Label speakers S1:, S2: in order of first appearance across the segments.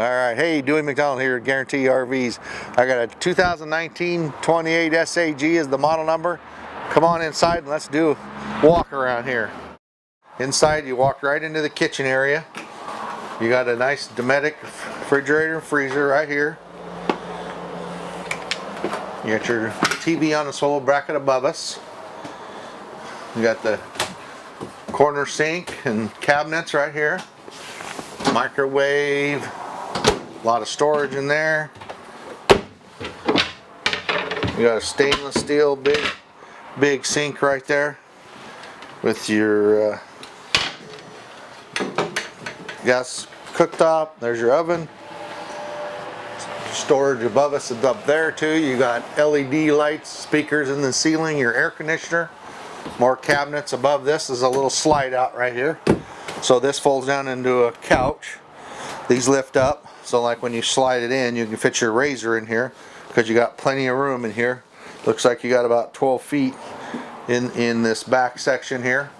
S1: Alright, hey, Dewy.McDonald here at Guaranty RVs. I got a 2019 28 SAG is the model number. Come on inside and let's do a walk around here. Inside you walk right into the kitchen area. You got a nice Dometic refrigerator and freezer right here. You got your TV on the swivel bracket above us. You got the corner sink and cabinets right here. Microwave. A lot of storage in there. You got a stainless steel big sink right there with your gas cooktop. There's your oven. Storage above us is up there too. You got LED lights, speakers in the ceiling, your air conditioner. More cabinets above this. Is a little slide out right here. So this folds down into a couch. These lift up. So like when you slide it in, you can fit your razor in here because you got plenty of room in here. Looks like you got about 12 feet in this back section here.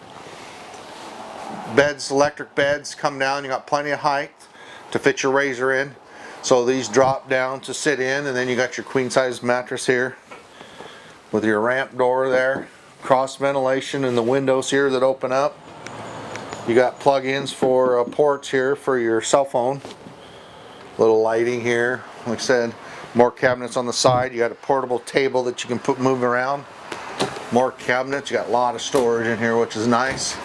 S1: Beds, electric beds come down. You got plenty of height to fit your razor in. So these drop down to sit in, and then you got your queen size mattress here with your ramp door there. Cross ventilation in the windows here that open up. You got plug-ins for ports here for your cell phone. Little lighting here. Like I said, more cabinets on the side. You got a portable table that you can move around. More cabinets. You got a lot of storage in here, which is nice.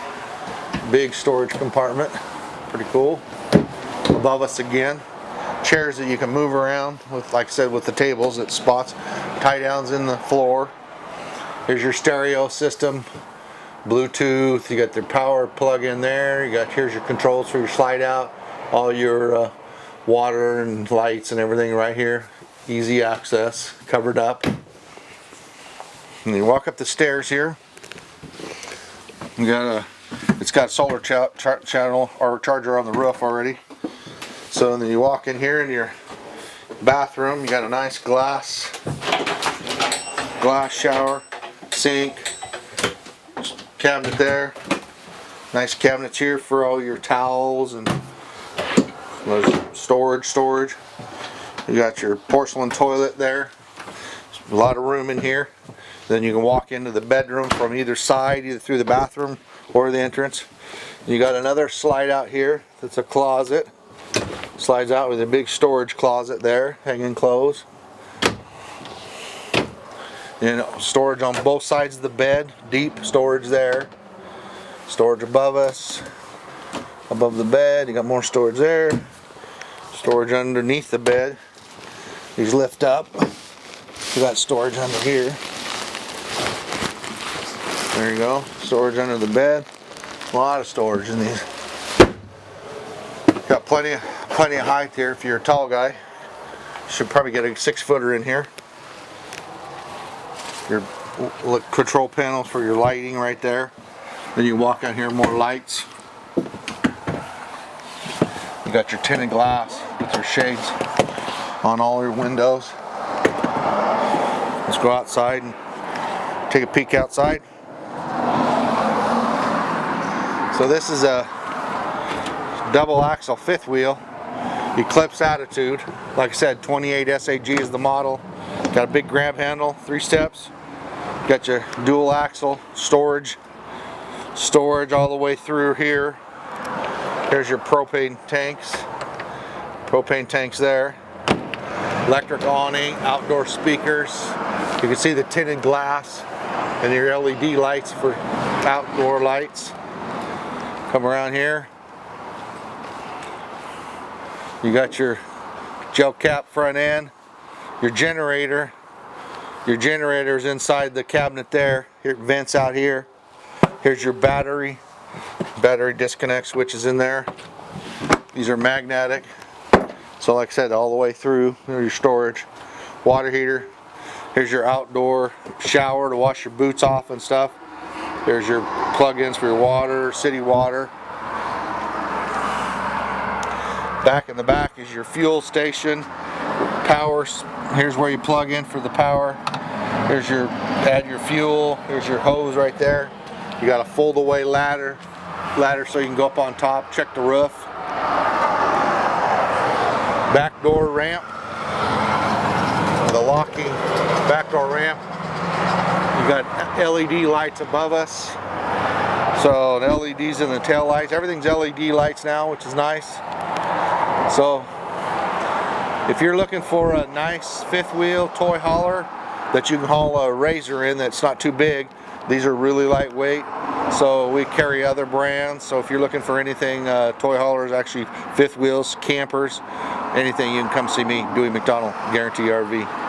S1: Big storage compartment. Pretty cool. Above us again, chairs that you can move around with, like I said, with the tables at spots. Tie downs in the floor. Here's your stereo system. Bluetooth. You got the power plug in there. Here's your controls for your slide out. All your water and lights and everything right here. Easy access, covered up. And you walk up the stairs here. It's got solar channel or charger on the roof already. So then you walk in here in your bathroom. You got a nice glass shower, sink, cabinet there. Nice cabinets here for all your towels and storage. You got your porcelain toilet there. There's a lot of room in here. Then you can walk into the bedroom from either side, either through the bathroom or the entrance. You got another slide out here that's a closet. Slides out with a big storage closet there, hanging clothes. And storage on both sides of the bed, deep storage there. Storage above us, above the bed. You got more storage there. Storage underneath the bed. These lift up. You got storage under here. There you go. Storage under the bed. A lot of storage in these. Got plenty of height here if you're a tall guy. Should probably get a 6-footer in here. Your control panel for your lighting right there. Then you walk out here, more lights. You got your tinted glass with your shades on all your windows. Let's go outside and take a peek outside. So this is a double axle fifth wheel Eclipse attitude. Like I said, 28 SAG is the model. Got a big grab handle, 3 steps. Got your dual axle storage all the way through here. Here's your propane tanks there. Electric awning, outdoor speakers. You can see the tinted glass and your LED lights for outdoor lights. Come around here. You got your gel cap front end, your generator. Your generator's inside the cabinet there. Here, vents out here. Here's your battery disconnect switches in there. These are magnetic. So like I said, all the way through, there's your storage. Water heater. Here's your outdoor shower to wash your boots off and stuff. There's your plug-ins for your water, city water. Back in the back is your fuel station. Power. Here's where you plug in for the power. Here's your add your fuel. Here's your hose right there. You got a fold-away ladder so you can go up on top, check the roof. back door ramp, the locking back door ramp. You got LED lights above us. So the LEDs in the tail lights, everything's LED lights now, which is nice. So if you're looking for a nice fifth wheel toy hauler that you can haul a RZR in that's not too big, these are really lightweight. So we carry other brands. So if you're looking for anything, toy haulers, actually fifth wheels, campers, anything, you can come see me, Dewy.McDonald, Guaranty RV.